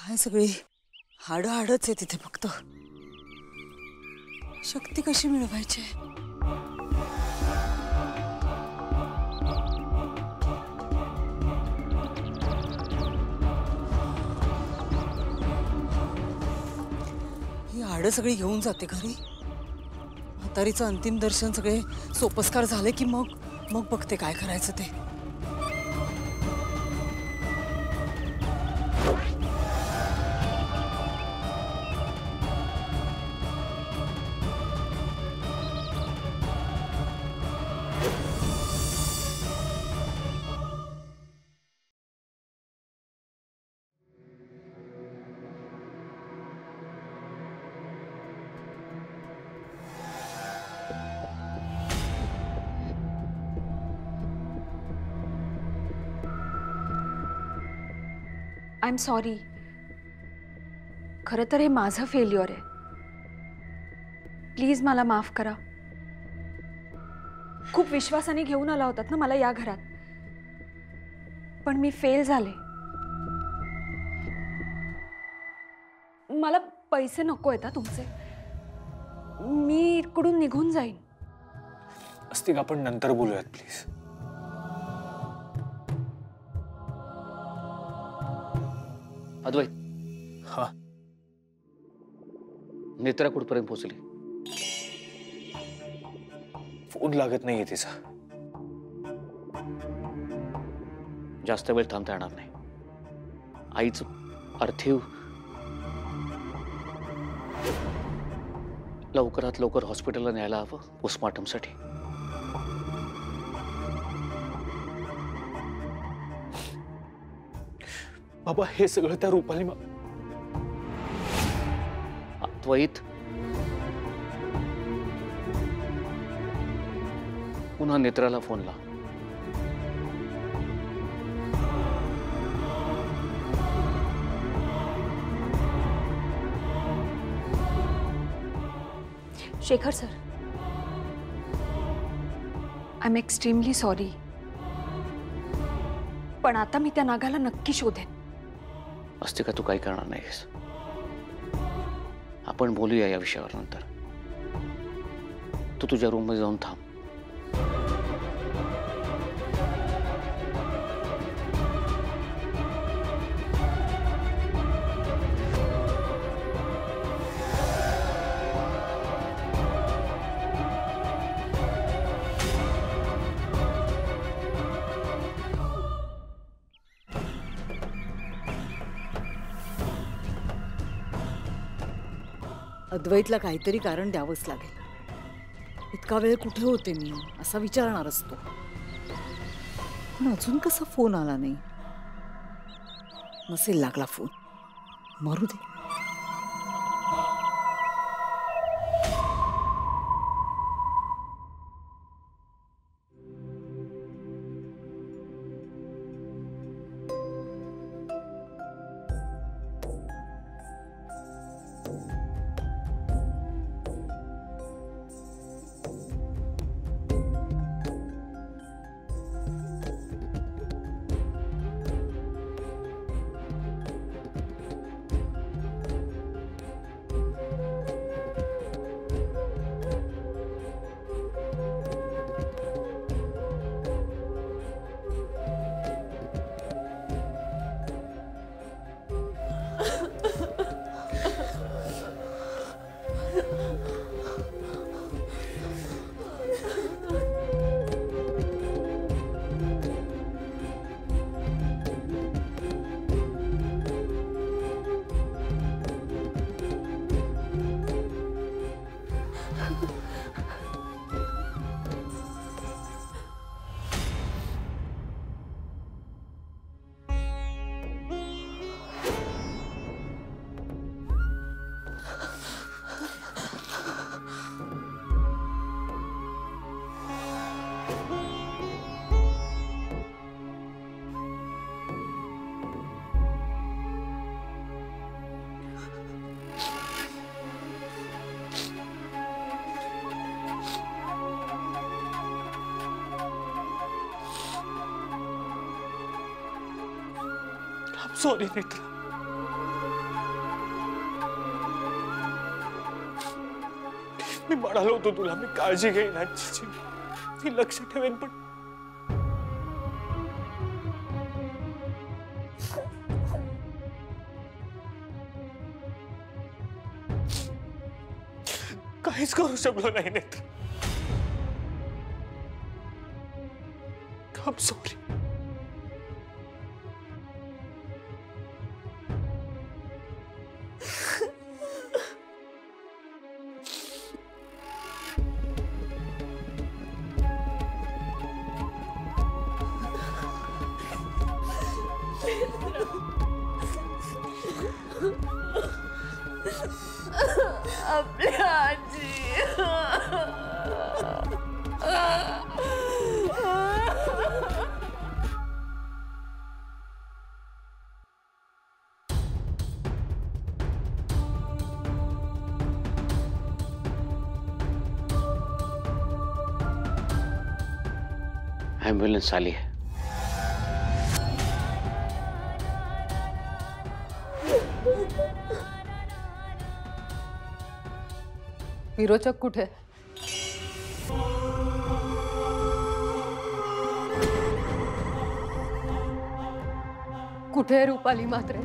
काय सगळी हाड हाडच आहे तिथे फक्त. शक्ती कशी मिळवायची? ही हाड सगळी घेऊन जाते घरी. म्हातारीचं अंतिम दर्शन सगळे सोपस्कार झाले की मग बघते काय करायचं ते. I am sorry. खरं तर हे माझं फेल्युअर आहे. प्लीज मला माफ करा. खूप विश्वासाने घेऊन आला होतात ना मला या घरात, पण मी फेल झाले. मला पैसे नको आहेत तुमचे. मी इकडून निघून जाईन. अस्तिक, आपण नंतर बोलूयात प्लीज. अद्वैत, हा, नेत्रा कुठपर्यंत पोहोचली? फोन लागत नाहीये तिचा. जास्त वेळ थांबता येणार नाही. आईचं पार्थिव लवकरात लवकर हॉस्पिटलला न्यायला हवं पोस्टमॉर्टमसाठी. बाबा, हे सगळं त्या रूपाली अद्वैत, पुन्हा नेत्राला फोन ला. Shekhar sir, I am extremely sorry. पण आता मी त्या नागाला नक्की शोधेन. अस्तिका, तू काही करणार नाहीस. आपण बोलूया या विषयावर नंतर. तू तुझ्या रूममध्ये जाऊन थांब. अद्वैतला काहीतरी कारण द्यावंच लागेल. इतका वेळ कुठे होते मी असा विचारणार असतो, पण अजून कसा फोन आला नाही? नसेल लागला फोन, मरू दे. सॉरी नेत्रा. मी म्हणालो होतो तुला मी काळजी घेईन आजची, मी लक्ष ठेवेन, पण काहीच करू शकलो नाही नेत्र. I'm sorry. आपल्या आजी. एम्बुलेंस आली है. विरोचक कुठे? कुठे रूपाली मात्रे?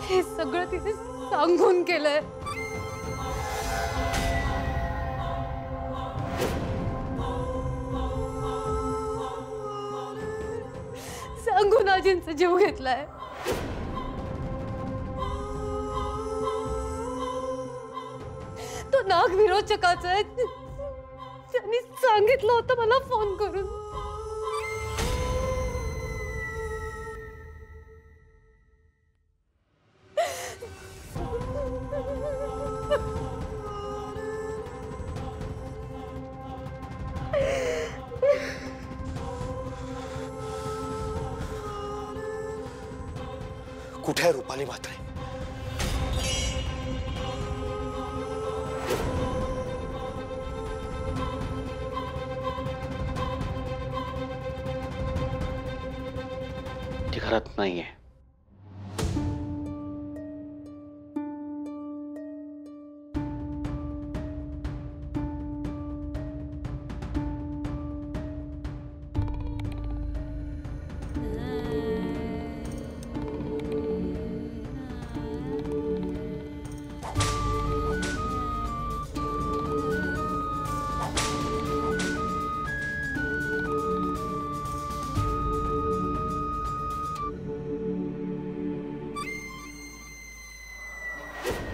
हे सगळं तिथे सांगून केलंय. सांगून आजींचा जीव घेतलाय. तो नाग विरोचकाचा आहे. त्यांनी सांगितलं होतं मला फोन करून. कुठे आहे रुपाली मात्रे? ती घरात नाहीये.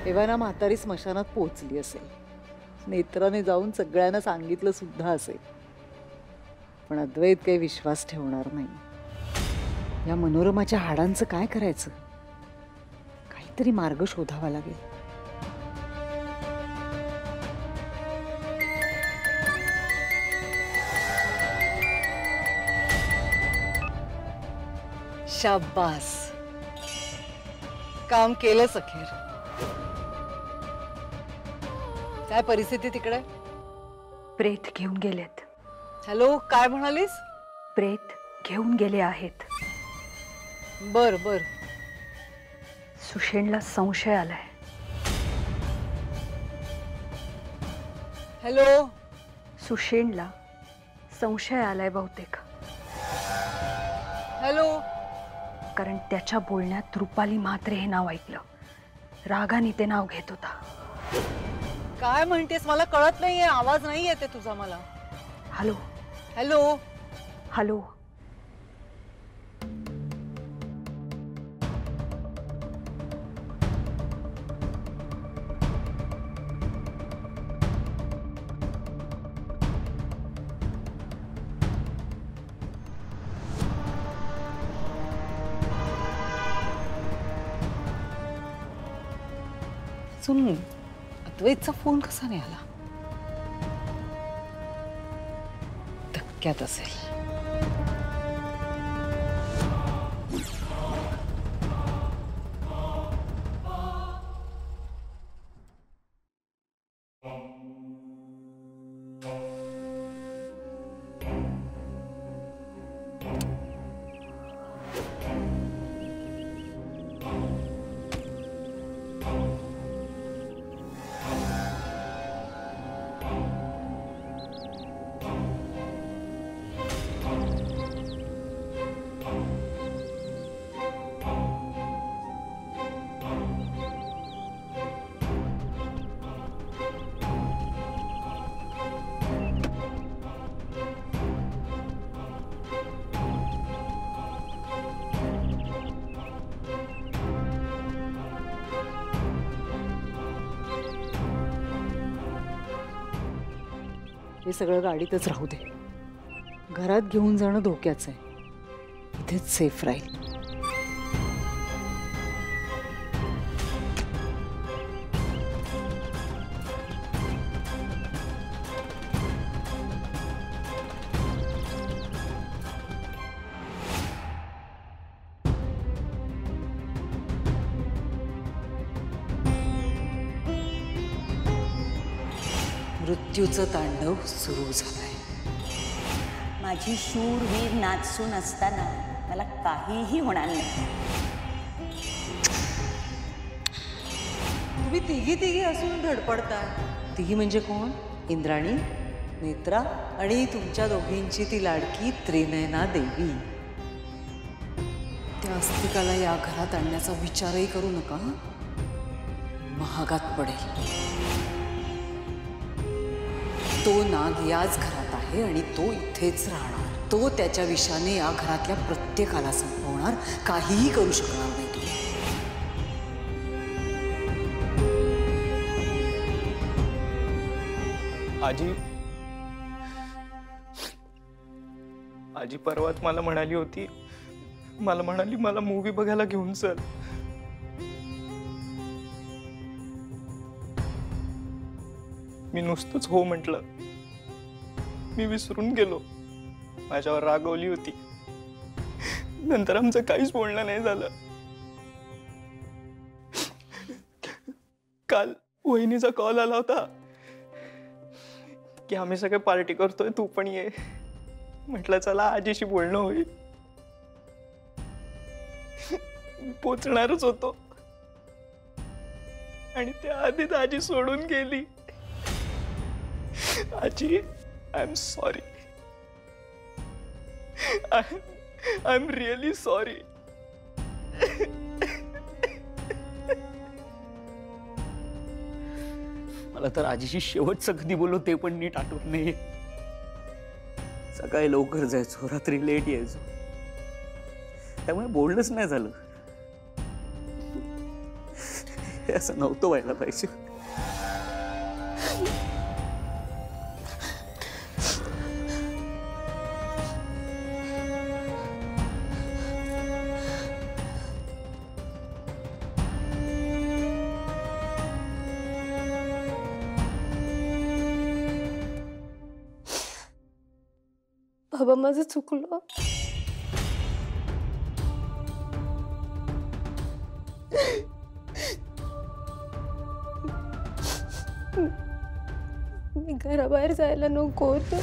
तेव्हा ना म्हातारी स्मशानात पोहोचली असेल. नेत्राने जाऊन सगळ्यांना सांगितलं सुद्धा असेल. पण अद्वैत काही विश्वास ठेवणार नाही. या मनोरमाच्या हाडांचं काय करायचं? काहीतरी मार्ग शोधावा लागेल. शाबास, काम केलंस अखेर. काय परिस्थिती तिकडे? प्रेत घेऊन गेलेत. हॅलो, काय म्हणालीस? प्रेत घेऊन गेले आहेत. बर बर. सुषेणला संशय आलाय. हॅलो, सुषेणला संशय आलाय बहुतेक. हॅलो. कारण त्याच्या बोलण्यात रुपाली म्हात्रे हे नाव ऐकलं. रागाने ते नाव घेत होता. काय म्हणतेस? मला कळत नाहीये. आवाज नाही येते तुझा मला. हॅलो. हॅलो. हॅलो. सुन, अद्वैतचा फोन कसा नाही आला? धक्क्यात असेल. हे सगळं गाडीतच राहू दे. घरात घेऊन जाणं धोक्याचं आहे. इथेच सेफ राहील. मृत्यूचं तांडव सुरू झालंय. माझी शूरवीर नाचून असताना मला काहीही होणार नाही. तुम्ही तिघी असून धडपडताय. तिघी म्हणजे कोण? इंद्राणी, नेत्रा आणि तुमच्या दोघींची ती लाडकी त्रिनयना देवी. त्या अस्तिकाला या घरात आणण्याचा विचारही करू नका. महागात पडेल. तो नाग याच घरात आहे आणि तो इथेच राहणार. तो त्याच्या विषाने या घरातल्या प्रत्येकाला संपवणार. काहीही करू शकणार नाही तुम्ही. आजी परवाच मला म्हणाली मला मूवी बघायला घेऊन चल. मी नुसतंच हो म्हटलं. मी विसरून गेलो. माझ्यावर रागवली होती. नंतर आमचं काहीच बोलणं नाही झालं. काल वहिनीचा कॉल आला होता की आम्ही सगळे पार्टी करतोय, तू पण ये. म्हटलं चला आजीशी बोलणं होईल. पोचणारच होतो आणि त्या आधीच आजी सोडून गेली. आजी, I am sorry. I am really sorry. मला तर आजीशी शेवटचं कधी बोललो ते पण नीट आठवत नाही. सकाळी लवकर जायचो, रात्री लेट यायचो, त्यामुळे बोलणंच नाही झालं. हे असं नव्हतं व्हायला पाहिजे. बाबा, माझं चुकलं. मी घराबाहेर जायला नको होतं.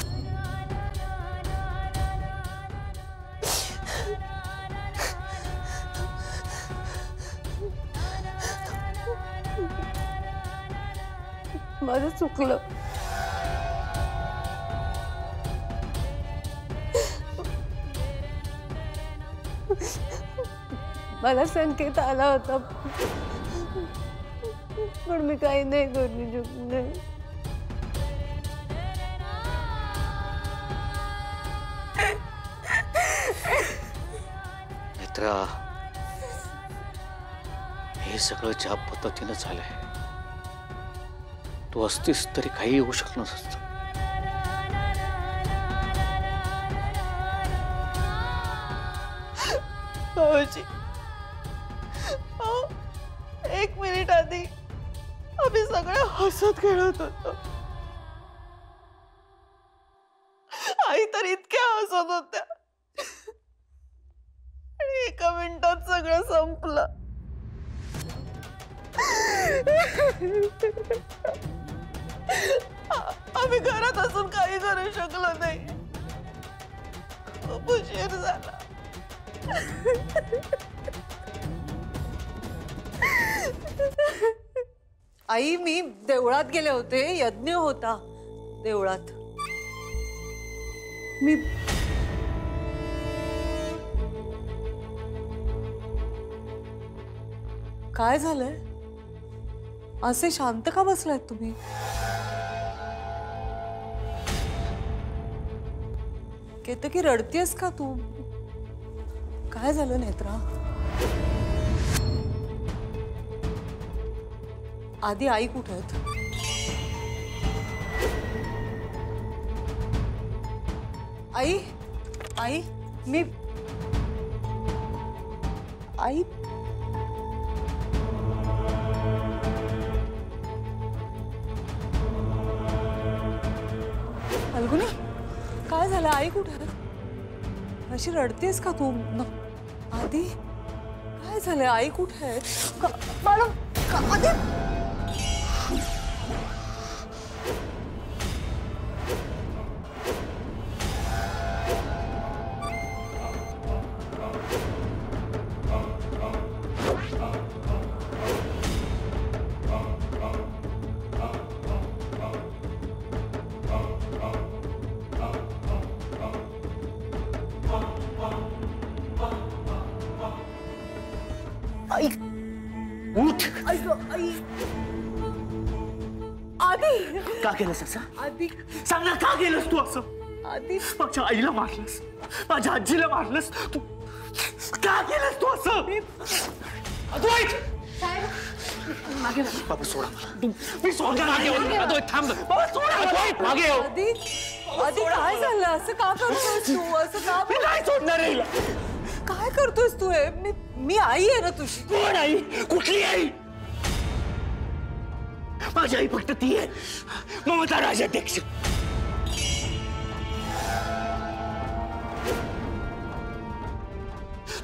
माझं चुकलं. मला संकेत आला होता पण मी काही नाही करू शकले. नेत्रा, हे सगळं ज्या पद्धतीनं झालंय, तू असतीस तरी काही होऊ शकलं नसतं. भाऊजी, एक मिनिट आधी आम्ही सगळे हसत खेळत होतो. आई तर इतक्या हसत होत्या आणि एका मिनिटात सगळं संपलं. आम्ही घरात असून काही करू शकलो नाही. खूप उशीर झाला. आई, मी देवळात गेले होते. यज्ञ होता देवळात. मी काय झालंय? असे शांत का बसलात तुम्ही? केतकी, रडतेस का तू? काय झालं नेत्रा? आधी आई कुठे आहेत? आई आई मी आई फाल्गुनी काय झालं आई कुठे आहे? अशी रडतेस का तू आधी काय झालं आई कुठे आहे? आधी उठ. आधी का केलंस असं? आधी सांग ना, का केलंस तू असं? आधी माझ्या आईला मारलंस, माझ्या आजीला मारलंस तू. का केलंस तू असं? अद्वैत! बाबा सोडा मला. मी सोडणार नाही. अद्वैत थांब. बाबा सोडा. अद्वैत मागे येऊ. आधी आधी काय झालं? असं का करतोयस तू? असं का? मी नाही सोडणार आहे हिला. काय करतोयस तू? हे मी आई आहे ना तुझी. कोण आई? कुठली आई? माझी आई फक्त ती आहे, ममता राजाध्यक्ष.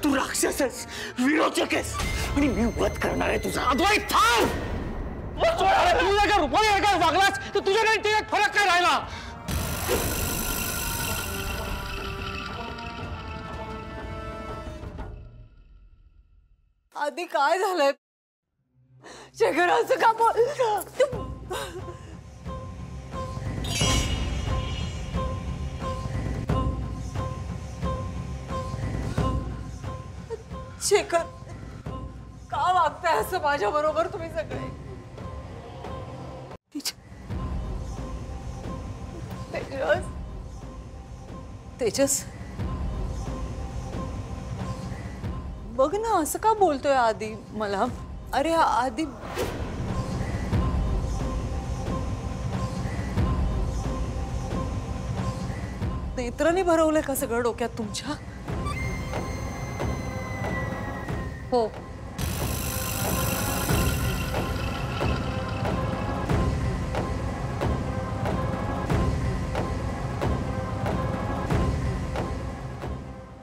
तू राक्षस आहेस, विरोचक आहेस आणि मी वध करणार आहे तुझा. अद्वैत थांब. तू जर का रुपाली का वागलास तर तुझ्या नाही ते फरक काय राहिला? आधी काय झालंय? शेखर असं का बोल? शेखर का वागताय असं माझ्या बरोबर तुम्ही सगळे? तेजस तेजस बघ ना, असं का बोलतोय आधी मला? अरे आधी नेत्राने भरवलंय का सगळं डोक्यात तुमच्या? हो,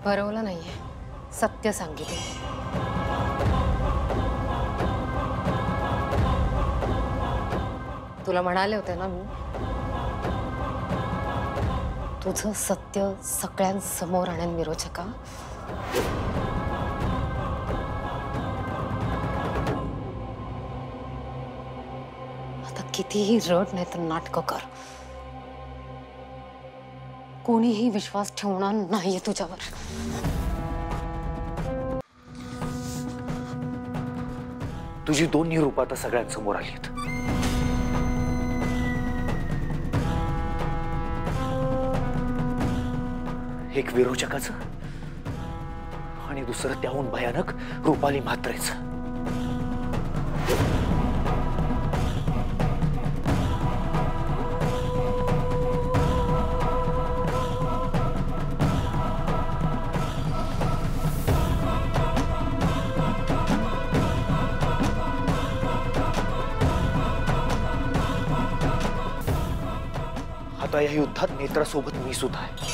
भरवलं नाहीये, सत्य सांगितलं. तुला म्हणाले होते ना मी, तुझं सत्य सगळ्यांसमोर आणेन विरोचका. आता कितीही रड नाही तर नाटकं कर, कोणीही विश्वास ठेवणार नाहीये तुझ्यावर. तुझी दोन्ही रूप आता सगळ्यांसमोर आलीत. एक विरोचकाचं आणि दुसरं त्याहून भयानक रुपाली म्हात्रेचं. आता या युद्धात नेत्रासोबत मी सुद्धा आहे.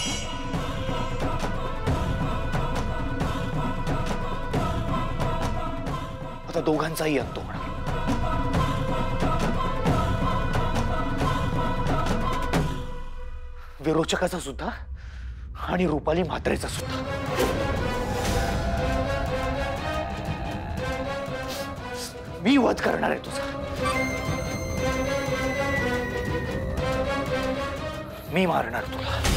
आता दोघांचाही अंत होणार. विरोचकाचा सुद्धा आणि रुपाली म्हात्रेचा सुद्धा. मी वध करणार आहे तुझा. मी मारणार तुला.